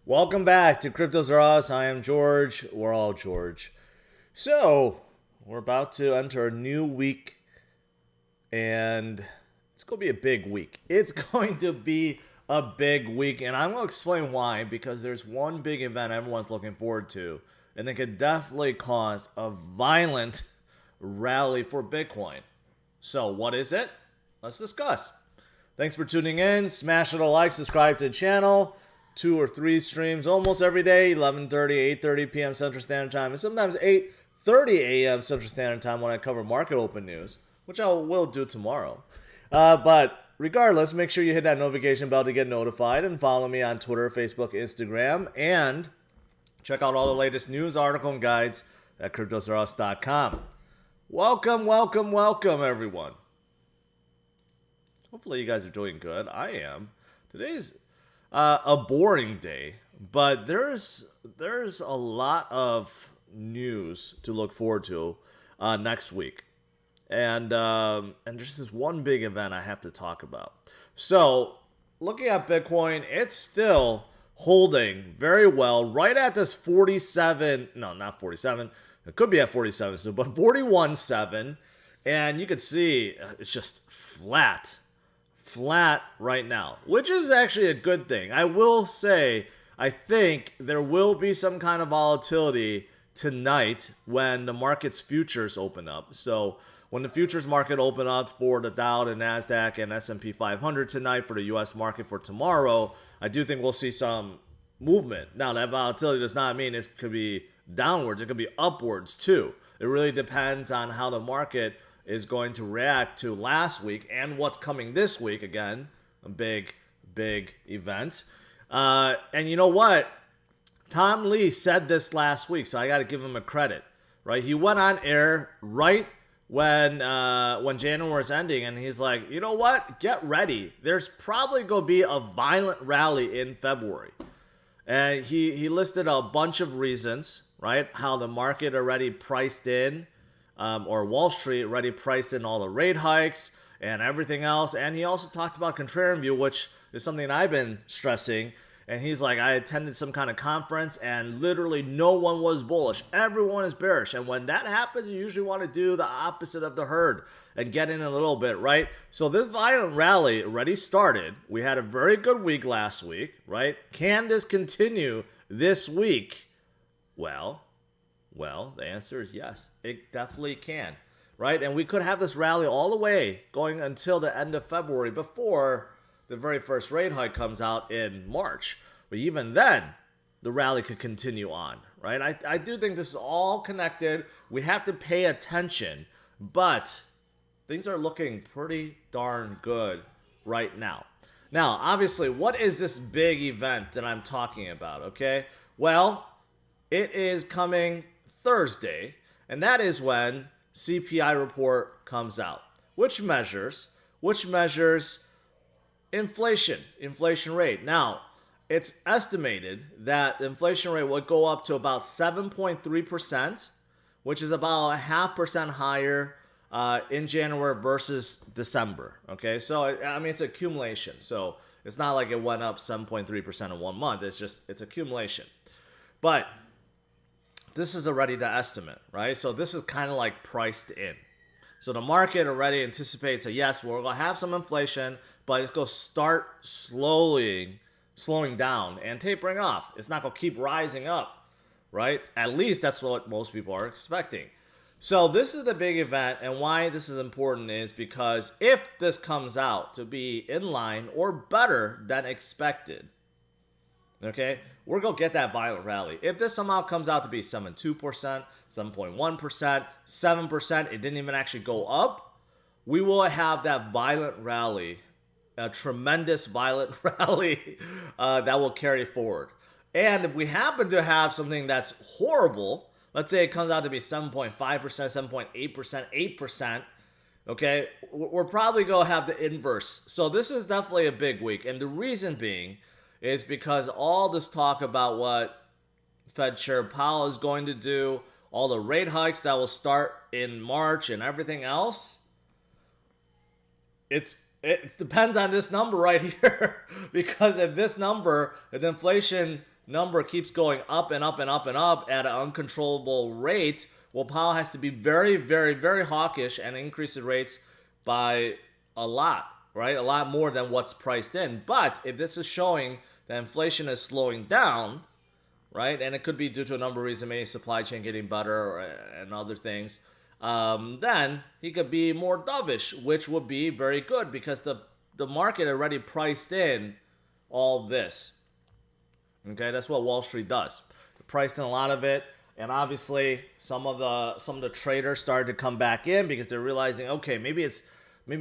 Welcome back to CryptosRUs. I am George. We're all George. So, we're about to enter a new week, and it's going to be a big week. It's going to be a big week, and I'm going to explain why, because there's one big event everyone's looking forward to, and it could definitely cause a violent rally for Bitcoin. So, what is it? Let's discuss. Thanks for tuning in. Smash it a like, subscribe to the channel. 2 or 3 streams almost every day, 11:30, 8:30 p.m. Central Standard Time, and sometimes 8:30 a.m. Central Standard Time when I cover market open news, which I will do tomorrow. But regardless, make sure you hit that notification bell to get notified, and follow me on Twitter, Facebook, Instagram, and check out all the latest news, article, and guides at CryptosRUs.com. Welcome, welcome, welcome, everyone. Hopefully you guys are doing good. I am. Today's a boring day, but there's a lot of news to look forward to next week, and there's this one big event I have to talk about. So, looking at Bitcoin, it's still holding very well, right at this 47. No, not 47. It could be at 47, so but 41.7, and you can see it's just flat right now, which is actually a good thing. I will say, I think there will be some kind of volatility tonight when the market's futures open up. So when the futures market open up for the Dow, the NASDAQ, and S&P 500 tonight for the U.S. market for tomorrow, I do think we'll see some movement. Now, that volatility does not mean it could be downwards. It could be upwards, too. It really depends on how the market is going to react to last week and what's coming this week. Again, a big event. And you know what? Tom Lee said this last week, so I got to give him a credit, right? He went on air right when January was ending, and he's like, you know what? Get ready. There's probably going to be a violent rally in February. And he listed a bunch of reasons, right? How the market already priced in, or Wall Street already priced in all the rate hikes and everything else. And he also talked about contrarian view, which is something I've been stressing. And he's like, I attended some kind of conference and literally no one was bullish. Everyone is bearish. And when that happens, you usually want to do the opposite of the herd and get in a little bit, right? So this violent rally already started. We had a very good week last week, right? Can this continue this week? Well, the answer is yes. It definitely can, right? And we could have this rally all the way going until the end of February before the very first rate hike comes out in March. But even then, the rally could continue on, right? I do think this is all connected. We have to pay attention, but things are looking pretty darn good right now. Now, obviously, what is this big event that I'm talking about, okay? Well, it is coming Thursday, and that is when CPI report comes out, which measures inflation rate. Now, it's estimated that the inflation rate would go up to about 7.3%, which is about a 0.5% higher in January versus December. Okay, so I mean, it's accumulation, so it's not like it went up 7.3% in 1 month. It's accumulation, but this is already the estimate, right? So this is kind of like priced in. So the market already anticipates that, yes, we're going to have some inflation, but it's going to start slowing down and tapering off. It's not going to keep rising up, right? At least that's what most people are expecting. So this is the big event, and why this is important is because if this comes out to be in line or better than expected, okay, we're going to get that violent rally. If this somehow comes out to be 7.2%, 7.1%, 7%, it didn't even actually go up, we will have that violent rally, a tremendous violent rally that will carry forward. And if we happen to have something that's horrible, let's say it comes out to be 7.5%, 7.8%, 8%, okay, we're probably going to have the inverse. So this is definitely a big week. And the reason being is because all this talk about what Fed Chair Powell is going to do, all the rate hikes that will start in March and everything else, it depends on this number right here. Because if this number, if inflation number keeps going up and up and up and up at an uncontrollable rate, well, Powell has to be very, very, very hawkish and increase the rates by a lot, right? A lot more than what's priced in. But if this is showing that inflation is slowing down, right, and it could be due to a number of reasons, maybe supply chain getting better and other things, then he could be more dovish, which would be very good because the market already priced in all this. Okay, that's what Wall Street does. They priced in a lot of it. And obviously, some of the traders started to come back in because they're realizing, okay, maybe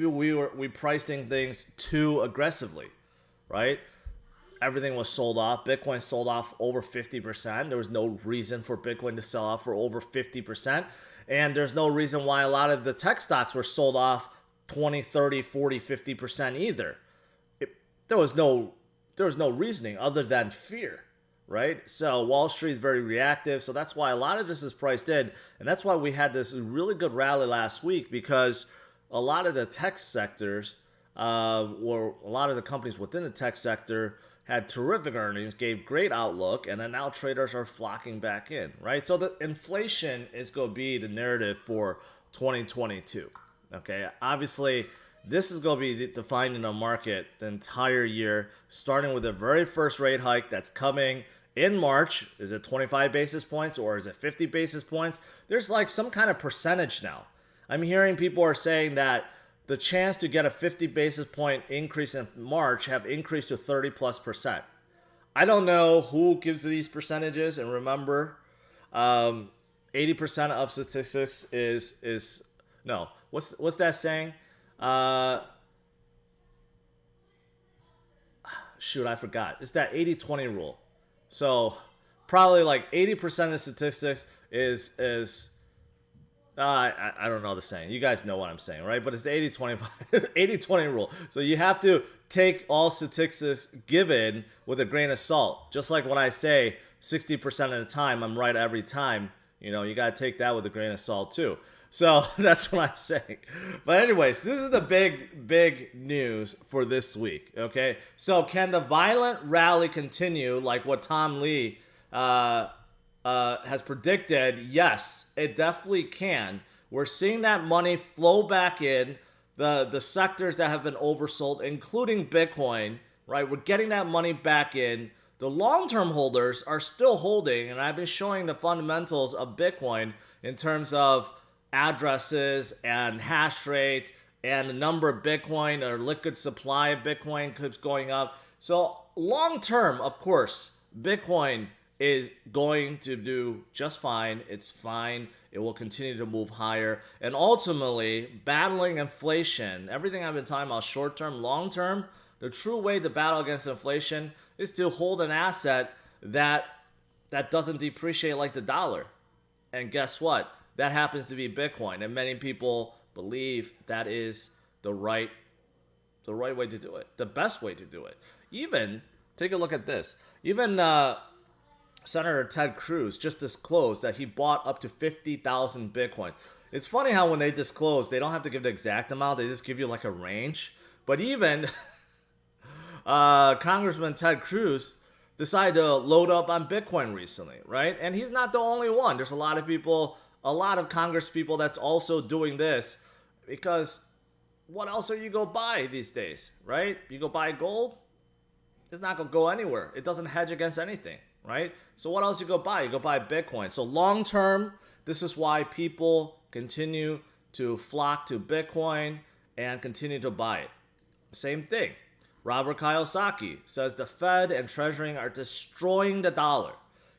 we priced in things too aggressively, right? Everything was sold off. Bitcoin sold off over 50%. There was no reason for Bitcoin to sell off for over 50%, and there's no reason why a lot of the tech stocks were sold off 20, 30, 40, 50% either. There was no reasoning other than fear. Right? So Wall Street is very reactive. So that's why a lot of this is priced in. And that's why we had this really good rally last week, because a lot of the tech sectors, or a lot of the companies within the tech sector had terrific earnings, gave great outlook, and then now traders are flocking back in, right? So the inflation is going to be the narrative for 2022. Okay? Obviously, this is going to be defining the market the entire year, starting with the very first rate hike that's coming in March. Is it 25 basis points or is it 50 basis points? There's like some kind of percentage now. I'm hearing people are saying that the chance to get a 50 basis point increase in March have increased to 30+%. I don't know who gives these percentages. And remember, 80% of statistics is no. What's that saying? Shoot, I forgot. It's that 80-20 rule. So probably like 80% of statistics is I don't know the saying. You guys know what I'm saying, right? But it's the 80-20 rule. So you have to take all statistics given with a grain of salt. Just like when I say 60% of the time, I'm right every time. You know, you got to take that with a grain of salt too. So that's what I'm saying. But anyways, this is the big news for this week, okay? So can the violent rally continue like what Tom Lee has predicted? Yes, it definitely can. We're seeing that money flow back in, the sectors that have been oversold, including Bitcoin, right? We're getting that money back in. The long-term holders are still holding, and I've been showing the fundamentals of Bitcoin in terms of addresses and hash rate and the number of Bitcoin or liquid supply of Bitcoin keeps going up. So long term, of course, Bitcoin is going to do just fine. It's fine. It will continue to move higher. And ultimately, battling inflation, everything I've been talking about short term, long term, the true way to battle against inflation is to hold an asset that doesn't depreciate like the dollar. And guess what? That happens to be Bitcoin, and many people believe that is the right way to do it, the best way to do it. Even, take a look at this, even Senator Ted Cruz just disclosed that he bought up to 50,000 Bitcoin. It's funny how when they disclose, they don't have to give the exact amount, they just give you like a range. But even Congressman Ted Cruz decided to load up on Bitcoin recently, right? And he's not the only one. There's a lot of people, a lot of Congress people that's also doing this, because what else are you go buy these days, right? You go buy gold, it's not going to go anywhere. It doesn't hedge against anything, right? So what else you go buy? You go buy Bitcoin. So long term, this is why people continue to flock to Bitcoin and continue to buy it. Same thing. Robert Kiyosaki says the Fed and Treasury are destroying the dollar.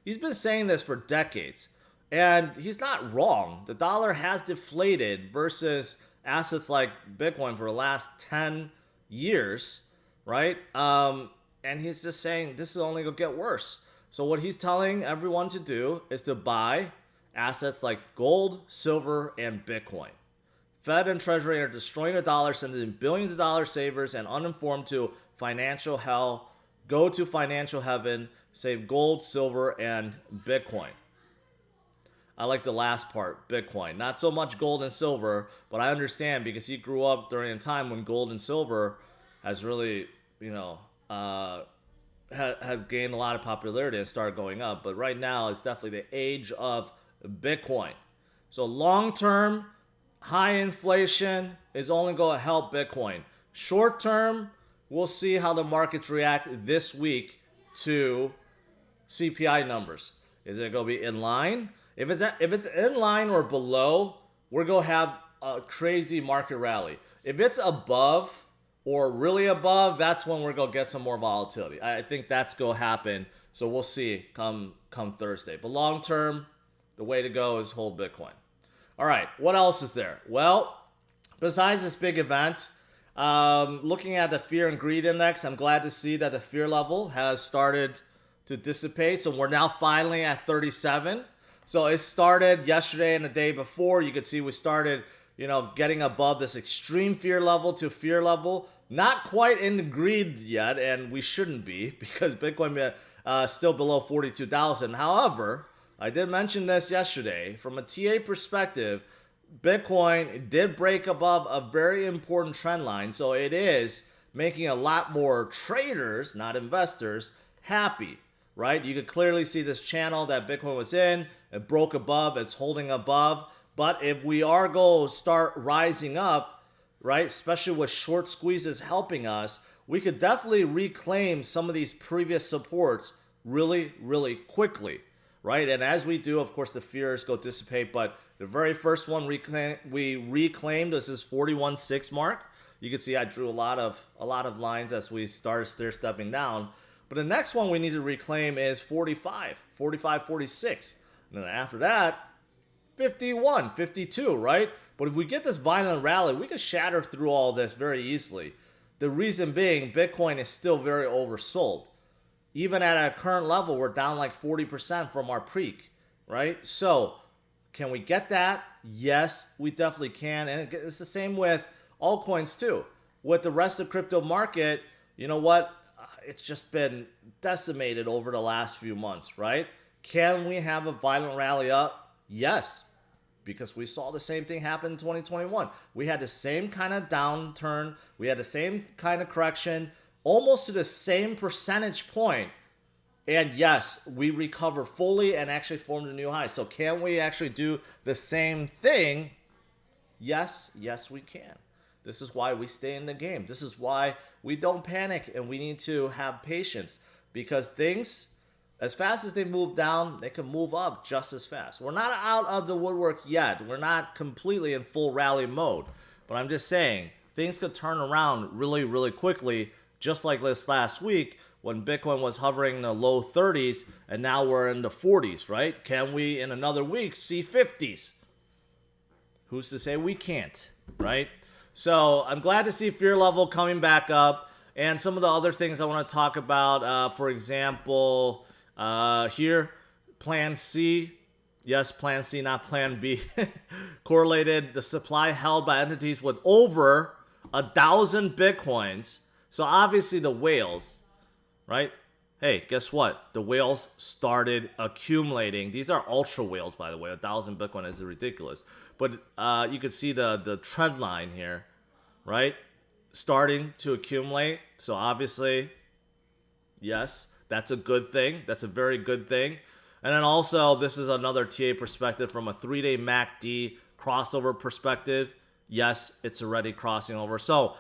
He's been saying this for decades. And he's not wrong. The dollar has deflated versus assets like Bitcoin for the last 10 years, right? And he's just saying this is only going to get worse. So what he's telling everyone to do is to buy assets like gold, silver, and Bitcoin. Fed and Treasury are destroying the dollar, sending billions of dollar savers and uninformed to financial hell. Go to financial heaven, save gold, silver, and Bitcoin. I like the last part, Bitcoin. Not so much gold and silver, but I understand because he grew up during a time when gold and silver has really, have gained a lot of popularity and started going up. But right now, it's definitely the age of Bitcoin. So long term, high inflation is only going to help Bitcoin. Short term, we'll see how the markets react this week to CPI numbers. Is it going to be in line? If it's in line or below, we're going to have a crazy market rally. If it's above or really above, that's when we're going to get some more volatility. I think that's going to happen. So we'll see come Thursday. But long term, the way to go is hold Bitcoin. All right, what else is there? Well, besides this big event, looking at the fear and greed index, I'm glad to see that the fear level has started to dissipate. So we're now finally at 37. So it started yesterday and the day before. You could see we started, getting above this extreme fear level to fear level. Not quite in the greed yet, and we shouldn't be because Bitcoin is still below 42,000. However, I did mention this yesterday. From a TA perspective, Bitcoin did break above a very important trend line. So it is making a lot more traders, not investors, happy, right? You could clearly see this channel that Bitcoin was in. It broke above. It's holding above. But if we are going to start rising up, right, especially with short squeezes helping us, we could definitely reclaim some of these previous supports really, really quickly. Right, and as we do, of course, the fears go dissipate. But the very first one we reclaimed was this 41.6 mark. You can see I drew a lot of lines as we started stair-stepping down. But the next one we need to reclaim is 45, 46. And then after that, 51, 52, right? But if we get this violent rally, we can shatter through all this very easily. The reason being, Bitcoin is still very oversold. Even at our current level, we're down like 40% from our peak, right? So can we get that? Yes, we definitely can. And it's the same with altcoins too. With the rest of the crypto market, you know what? It's just been decimated over the last few months, right? Can we have a violent rally up? Yes, because we saw the same thing happen in 2021. We had the same kind of downturn. We had the same kind of correction, almost to the same percentage point. And yes, we recovered fully and actually formed a new high. So can we actually do the same thing? Yes, we can. This is why we stay in the game. This is why we don't panic and we need to have patience, because things, as fast as they move down, they can move up just as fast. We're not out of the woodwork yet. We're not completely in full rally mode. But I'm just saying, things could turn around really, really quickly. Just like this last week when Bitcoin was hovering in the low 30s and now we're in the 40s, right? Can we in another week see 50s? Who's to say we can't, right? So I'm glad to see fear level coming back up. And some of the other things I want to talk about, for example, here, Plan C. Yes, Plan C, not Plan B. Correlated the supply held by entities with over 1,000 Bitcoins. So obviously the whales, right? Hey, guess what? The whales started accumulating. These are ultra whales, by the way. 1,000 Bitcoin is ridiculous. But you can see the trend line here, right? Starting to accumulate. So obviously, yes, that's a good thing. That's a very good thing. And then also, this is another TA perspective from a 3-day MACD crossover perspective. Yes, it's already crossing over. So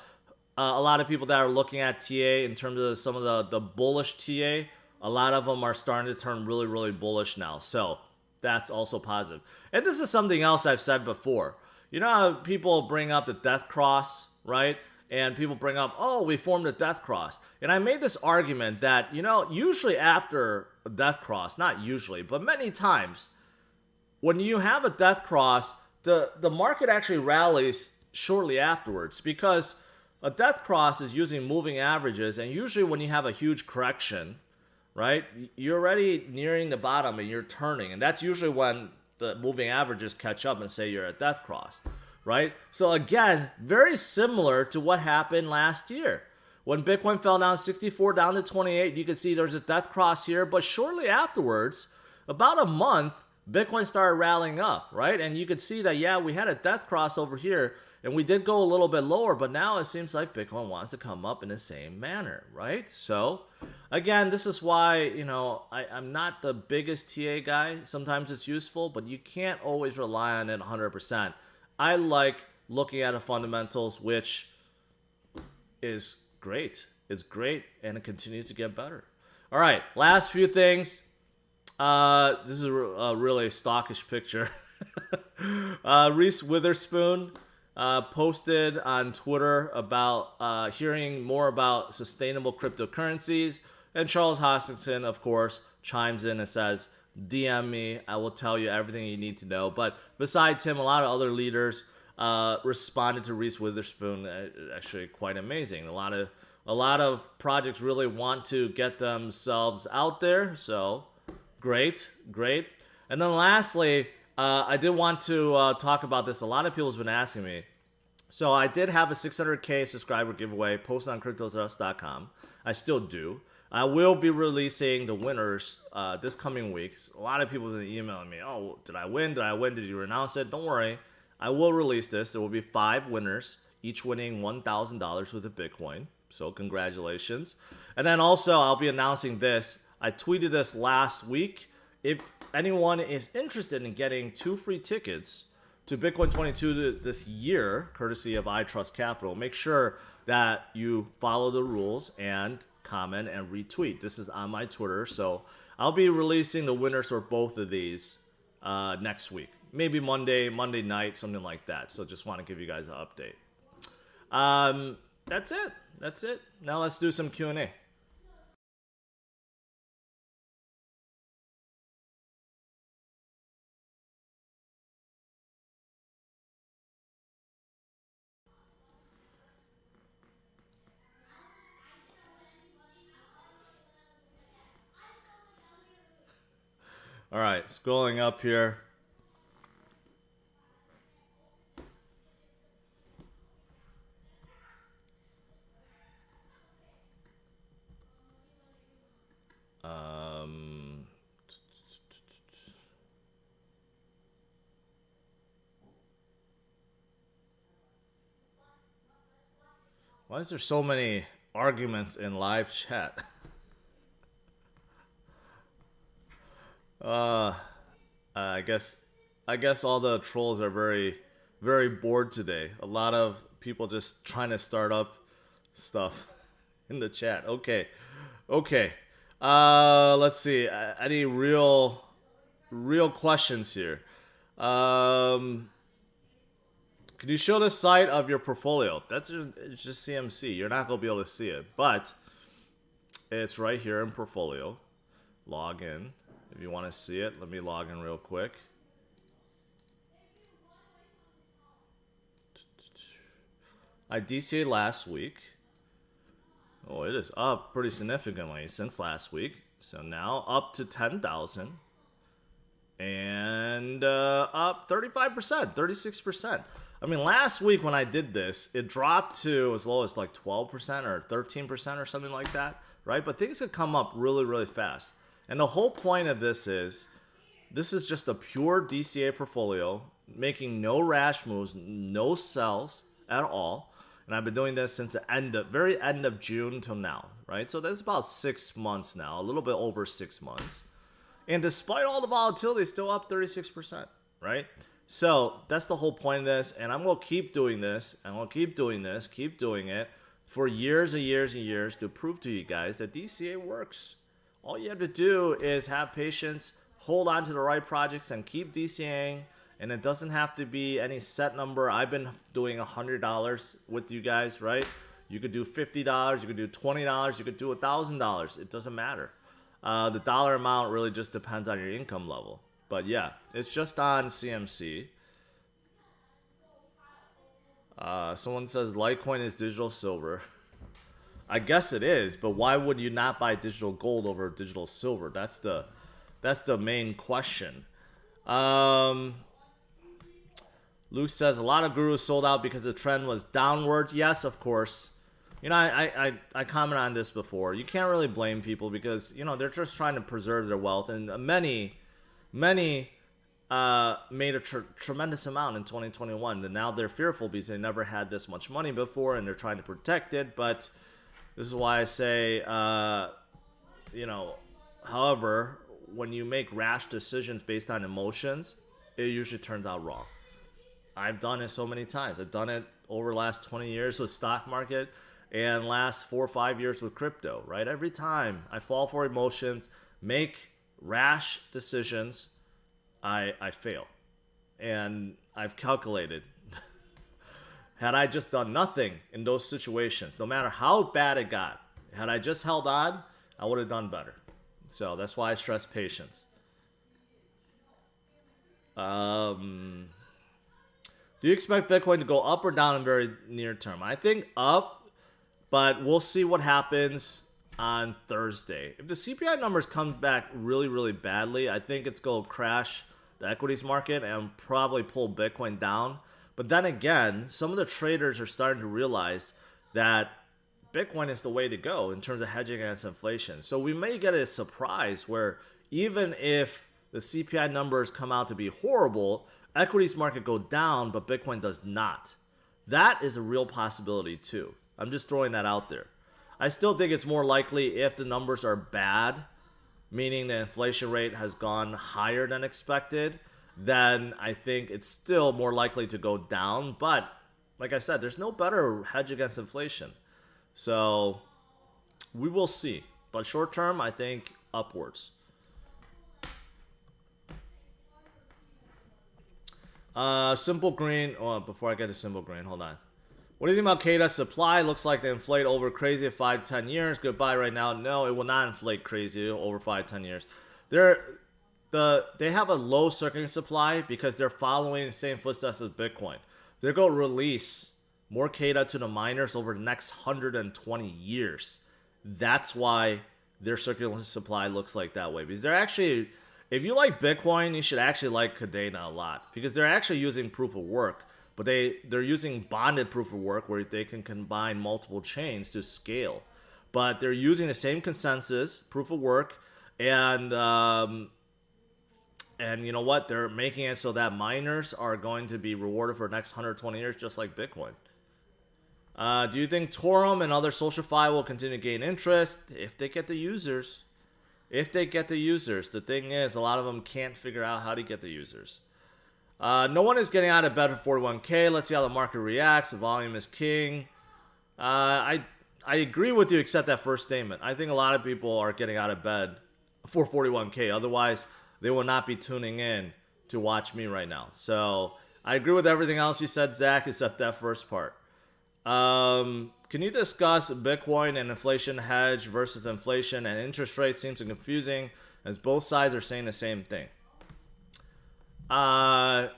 a lot of people that are looking at TA in terms of some of the bullish TA, a lot of them are starting to turn really, really bullish now. So that's also positive. And this is something else I've said before. You know how people bring up the death cross, right? And people bring up, oh, we formed a death cross. And I made this argument that, usually after a death cross, not usually, but many times, when you have a death cross, the market actually rallies shortly afterwards, because a death cross is using moving averages, and usually when you have a huge correction, right, you're already nearing the bottom and you're turning, and that's usually when the moving averages catch up and say you're at death cross, right? So again, very similar to what happened last year. When Bitcoin fell down 64 down to 28, you can see there's a death cross here, but shortly afterwards, about a month, Bitcoin started rallying up, right? And you could see that, yeah, we had a death cross over here, and we did go a little bit lower, but now it seems like Bitcoin wants to come up in the same manner, right? So, again, this is why, you know, I'm not the biggest TA guy. Sometimes it's useful, but you can't always rely on it 100%. I like looking at the fundamentals, which is great. It's great, and it continues to get better. All right, last few things. This is a really stockish picture. Reese Witherspoon posted on Twitter about hearing more about sustainable cryptocurrencies. And Charles Hoskinson, of course, chimes in and says, DM me, I will tell you everything you need to know. But besides him, a lot of other leaders responded to Reese Witherspoon. Actually quite amazing. A lot of projects really want to get themselves out there. So great. And then lastly, I did want to talk about this. A lot of people have been asking me. So I did have a 600K subscriber giveaway posted on CryptosRUs.com. I still do. I will be releasing the winners this coming week. A lot of people have been emailing me. Oh, did I win? Did you announce it? Don't worry. I will release this. There will be 5 winners, each winning $1,000 with a Bitcoin. So congratulations. And then also I'll be announcing this. I tweeted this last week. If anyone is interested in getting 2 free tickets to Bitcoin 22 this year, courtesy of ITrustCapital, make sure that you follow the rules and comment and retweet. This is on my Twitter, so I'll be releasing the winners for both of these next week. Maybe Monday night, something like that. So just want to give you guys an update. That's it. Now let's do some Q&A. All right, scrolling up here. Why is there so many arguments in live chat? I guess all the trolls are very, very bored today. A lot of people just trying to start up stuff in the chat. Okay. Let's see. Any real questions here? Can you show the site of your portfolio? It's just CMC. You're not gonna be able to see it, but it's right here in portfolio. Log in. If you want to see it, let me log in real quick. I DCA'd last week. Oh, it is up pretty significantly since last week. So now up to 10,000. And up 35%, 36%. I mean, last week when I did this, it dropped to as low as like 12% or 13% or something like that, right? But things could come up really, really fast. And the whole point of this is just a pure DCA portfolio, making no rash moves, no sells at all. And I've been doing this since the very end of June till now, right? So that's about 6 months now, a little bit over 6 months. And despite all the volatility, it's still up 36%, right? So that's the whole point of this. And I'm going to keep doing this. I'm going to keep doing this, keep doing it for years and years and years to prove to you guys that DCA works. All you have to do is have patience, hold on to the right projects, and keep DCAing. And it doesn't have to be any set number. I've been doing $100 with you guys, right? You could do $50, you could do $20, you could do $1,000. It doesn't matter. The dollar amount really just depends on your income level. But yeah, it's just on CMC. Someone says Litecoin is digital silver. I guess it is, but why would you not buy digital gold over digital silver? That's the main question. Luke says a lot of gurus sold out because the trend was downwards. Yes, of course. You know, I commented on this before. You can't really blame people because, you know, they're just trying to preserve their wealth. And many made a tremendous amount in 2021. And now they're fearful because they never had this much money before and they're trying to protect it. But this is why I say however, when you make rash decisions based on emotions, it usually turns out wrong. I've done it so many times. I've done it over the last 20 years with stock market and last 4 or 5 years with crypto, right? Every time I fall for emotions, make rash decisions, I fail. And I've calculated, had I just done nothing in those situations, no matter how bad it got, had I just held on, I would have done better. So that's why I stress patience. Do you expect Bitcoin to go up or down in very near term? I think up, but we'll see what happens on Thursday. If the CPI numbers come back really, really badly, I think it's going to crash the equities market and probably pull Bitcoin down. But then again, some of the traders are starting to realize that Bitcoin is the way to go in terms of hedging against inflation. So we may get a surprise where even if the CPI numbers come out to be horrible, equities market go down, but Bitcoin does not. That is a real possibility too. I'm just throwing that out there. I still think it's more likely if the numbers are bad, meaning the inflation rate has gone higher than expected, then I think it's still more likely to go down. But like I said, there's no better hedge against inflation. So we will see. But short term, I think upwards. Simple Green. Oh, before I get to Simple Green, hold on. What do you think about KDA supply? Looks like they inflate over crazy at 5-10 years. Goodbye right now. No, it will not inflate crazy over 5-10 years. They have a low circulating supply because they're following the same footsteps as Bitcoin. They're going to release more KDA to the miners over the next 120 years. That's why their circulating supply looks like that way. Because they're actually, if you like Bitcoin, you should actually like Kadena a lot. Because they're actually using proof of work. But they're using bonded proof of work where they can combine multiple chains to scale. But they're using the same consensus, proof of work, and you know what? They're making it so that miners are going to be rewarded for the next 120 years, just like Bitcoin. Do you think Torum and other SocialFi will continue to gain interest if they get the users? If they get the users. The thing is, a lot of them can't figure out how to get the users. No one is getting out of bed for 41K. Let's see how the market reacts. The volume is king. I agree with you except that first statement. I think a lot of people are getting out of bed for 41K. Otherwise, they will not be tuning in to watch me right now. So I agree with everything else you said, Zach, except that first part. Can you discuss Bitcoin and inflation hedge versus inflation and interest rates? Seems confusing as both sides are saying the same thing. I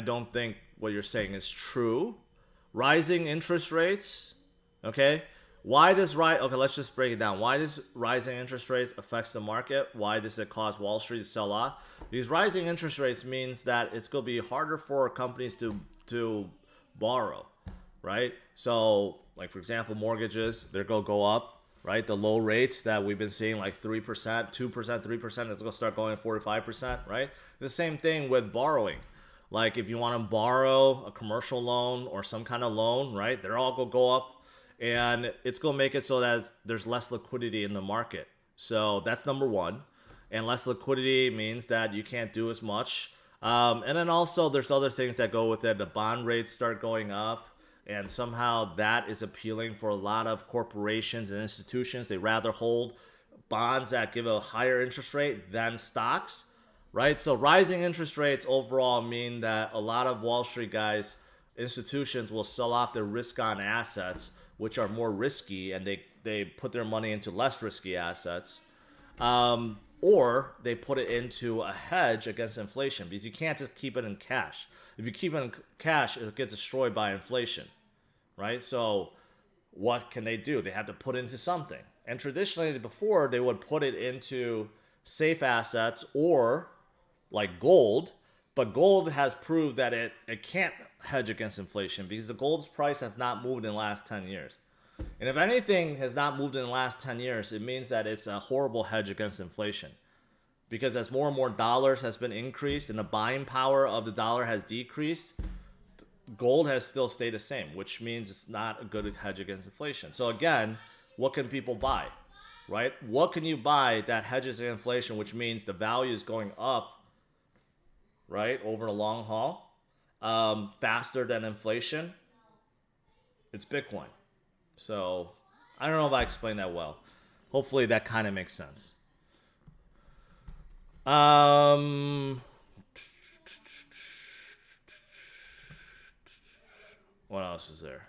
don't think what you're saying is true. Rising interest rates, okay? Okay, let's just break it down. Why does rising interest rates affect the market? Why does it cause Wall Street to sell off? Because rising interest rates means that it's going to be harder for companies to borrow, right? So, like for example, mortgages, they're going to go up, right? The low rates that we've been seeing, like 3%, 2%, 3%, it's going to start going 4-5%, right? The same thing with borrowing. Like if you want to borrow a commercial loan or some kind of loan, right? They're all going to go up. And it's going to make it so that there's less liquidity in the market. So that's number one. And less liquidity means that you can't do as much. And then also there's other things that go with it. The bond rates start going up. And somehow that is appealing for a lot of corporations and institutions. They rather hold bonds that give a higher interest rate than stocks, right? So rising interest rates overall mean that a lot of Wall Street guys, institutions will sell off their risk-on assets, which are more risky, and they put their money into less risky assets, or they put it into a hedge against inflation, because you can't just keep it in cash. If you keep it in cash, it gets destroyed by inflation, right? So what can they do? They have to put it into something. And traditionally before, they would put it into safe assets or like gold, but gold has proved that it can't hedge against inflation because the gold's price has not moved in the last 10 years. And if anything has not moved in the last 10 years, it means that it's a horrible hedge against inflation. Because as more and more dollars has been increased and the buying power of the dollar has decreased, gold has still stayed the same, which means it's not a good hedge against inflation. So again, what can people buy, right? What can you buy that hedges the inflation, which means the value is going up, right, over the long haul, faster than inflation? It's Bitcoin. So I don't know if I explained that well. Hopefully that kind of makes sense. What else is there?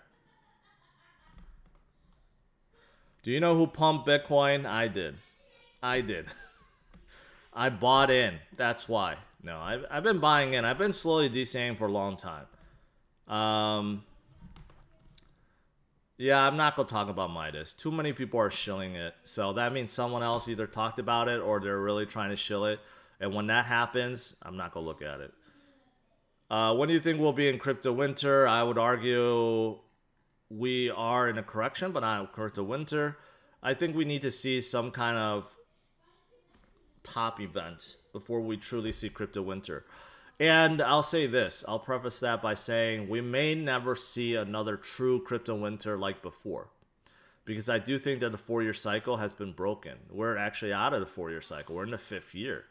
Do you know who pumped Bitcoin? I did. I bought in. That's why. No, I've been buying in. I've been slowly DCAing for a long time. Yeah, I'm not going to talk about Midas. Too many people are shilling it. So that means someone else either talked about it or they're really trying to shill it. And when that happens, I'm not going to look at it. When do you think we'll be in crypto winter? I would argue we are in a correction, but not crypto winter. I think we need to see some kind of top event before we truly see crypto winter. And I'll say this, I'll preface that by saying we may never see another true crypto winter like before, because I do think that the 4-year cycle has been broken. We're actually out of the 4-year cycle. We're in the 5th year.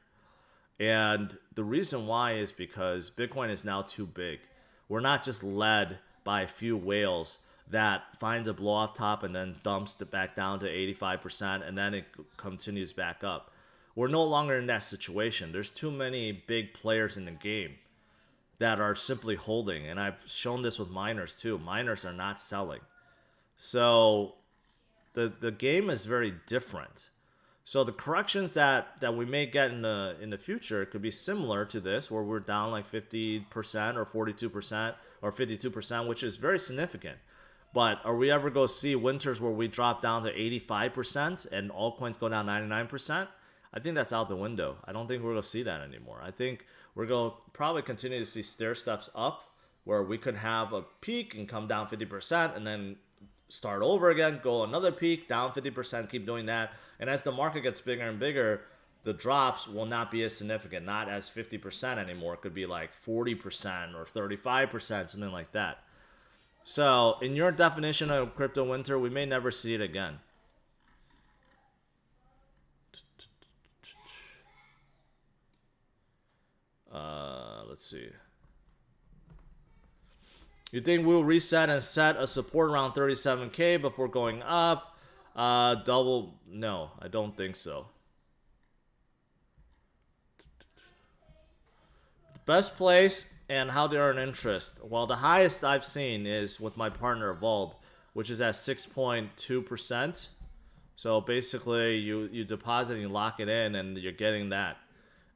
And the reason why is because Bitcoin is now too big. We're not just led by a few whales that finds a blow off top and then dumps it back down to 85% and then it continues back up. We're no longer in that situation. There's too many big players in the game that are simply holding. And I've shown this with miners too. Miners are not selling. So the game is very different. So the corrections that we may get in the future could be similar to this, where we're down like 50% or 42% or 52%, which is very significant. But are we ever going to see winters where we drop down to 85% and altcoins go down 99%? I think that's out the window. I don't think we're going to see that anymore. I think we're going to probably continue to see stair steps up, where we could have a peak and come down 50% and then start over again, go another peak, down 50%, keep doing that. And as the market gets bigger and bigger, the drops will not be as significant, not as 50% anymore. It could be like 40% or 35%, something like that. So in your definition of crypto winter, we may never see it again. Let's see. You think we'll reset and set a support around 37K before going up? Double? No, I don't think so. Best place and how to earn interest. Well, the highest I've seen is with my partner Vauld, which is at 6.2%. So basically, you deposit and you lock it in, and you're getting that.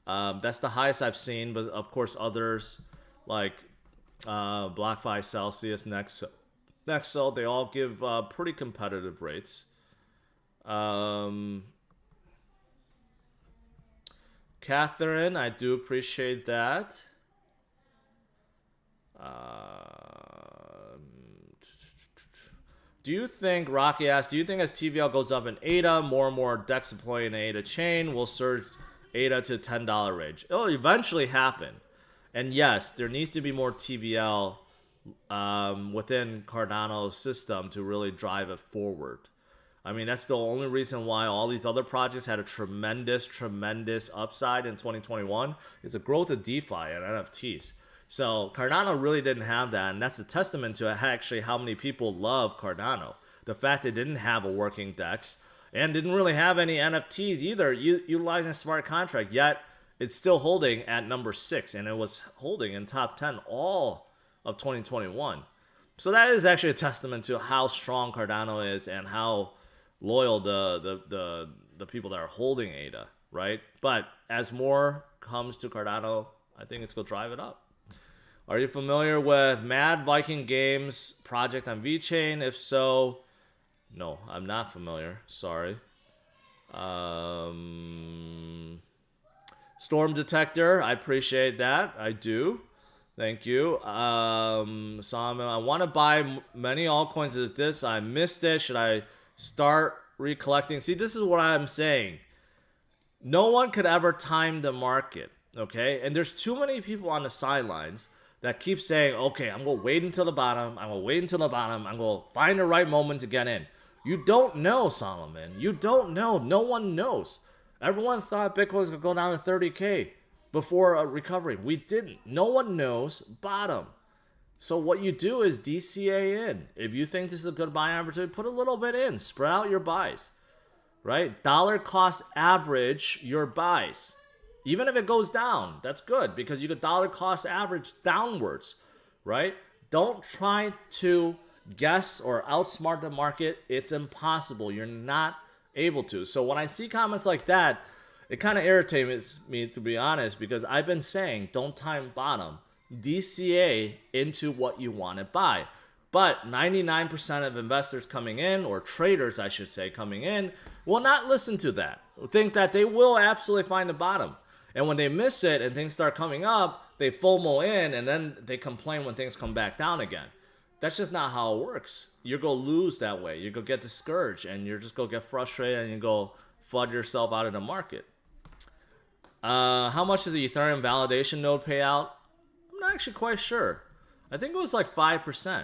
That's the highest I've seen, but of course others like BlockFi, Celsius, Nexo, they all give pretty competitive rates. Catherine, I do appreciate that. Do you think, Rocky asked, do you think as TVL goes up in ADA, more and more DEX deploying an ADA chain will surge ADA to $10 range? It'll eventually happen. And yes, there needs to be more TVL within Cardano's system to really drive it forward. I mean, that's the only reason why all these other projects had a tremendous upside in 2021 is the growth of DeFi and NFTs. So Cardano really didn't have that, and that's a testament to actually how many people love Cardano. The fact it didn't have a working DEX and didn't really have any NFTs either, utilizing a smart contract, yet it's still holding at number 6, and it was holding in top 10 all of 2021. So that is actually a testament to how strong Cardano is and how loyal the people that are holding ADA, right? But as more comes to Cardano, I think it's going to drive it up. Are you familiar with Mad Viking Games project on VeChain? If so, no, I'm not familiar. Sorry. Storm Detector, I appreciate that. I do. Thank you. Simon, I want to buy many altcoins at this. I missed it. Should I start recollecting? See, this is what I'm saying. No one could ever time the market, okay? And there's too many people on the sidelines that keep saying, okay, I'm going to wait until the bottom. I'm going to wait until the bottom. I'm going to find the right moment to get in. You don't know, Solomon. You don't know. No one knows. Everyone thought Bitcoin was going to go down to 30K before a recovery. We didn't. No one knows bottom. So what you do is DCA in. If you think this is a good buying opportunity, put a little bit in. Spread out your buys, right? Dollar cost average your buys. Even if it goes down, that's good because you could dollar cost average downwards, right? Don't try to guess or outsmart the market. It's impossible. You're not able to. So when I see comments like that, it kind of irritates me, to be honest, because I've been saying don't time bottom. DCA into what you want to buy. But 99% of investors coming in, or traders, I should say, coming in, will not listen to that. Think that they will absolutely find the bottom. And when they miss it and things start coming up, they FOMO in and then they complain when things come back down again. That's just not how it works. You're going to lose that way. You're going to get discouraged and you're just going to get frustrated and you go flood yourself out of the market. How much does the Ethereum validation node pay out? I'm not actually quite sure. I think it was like 5%.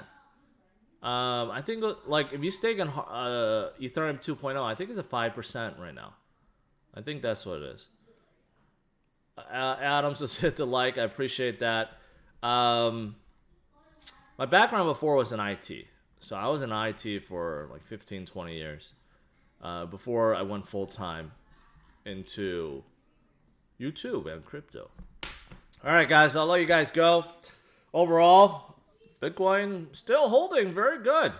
I think like if you stake in Ethereum 2.0, I think it's a 5% right now. I think that's what it is. Adams just hit the like. I appreciate that. My background before was in IT. So I was in IT for like 15, 20 years before I went full time into YouTube and crypto. All right, guys, I'll let you guys go. Overall, Bitcoin still holding very good.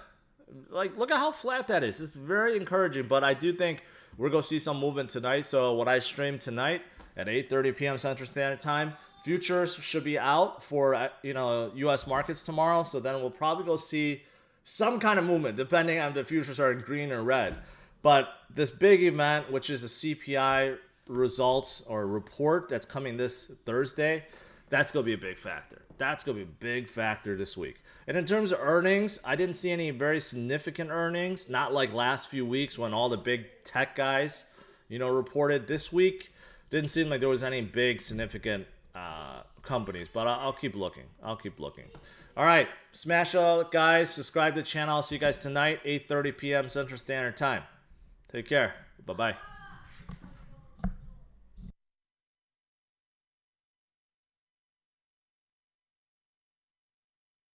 Like, look at how flat that is. It's very encouraging, but I do think we're going to see some movement tonight. So what I stream tonight at 8:30 p.m. Central Standard Time, futures should be out for U.S. markets tomorrow. So then we'll probably go see some kind of movement, depending on if the futures are in green or red. But this big event, which is the CPI results or report that's coming this Thursday, that's going to be a big factor. That's going to be a big factor this week. And in terms of earnings, I didn't see any very significant earnings, not like last few weeks when all the big tech guys, reported. This week, didn't seem like there was any big significant companies, but I'll keep looking. All right, smash out, guys. Subscribe to the channel. I'll see you guys tonight, 8:30 p.m. Central Standard Time. Take care. Bye-bye.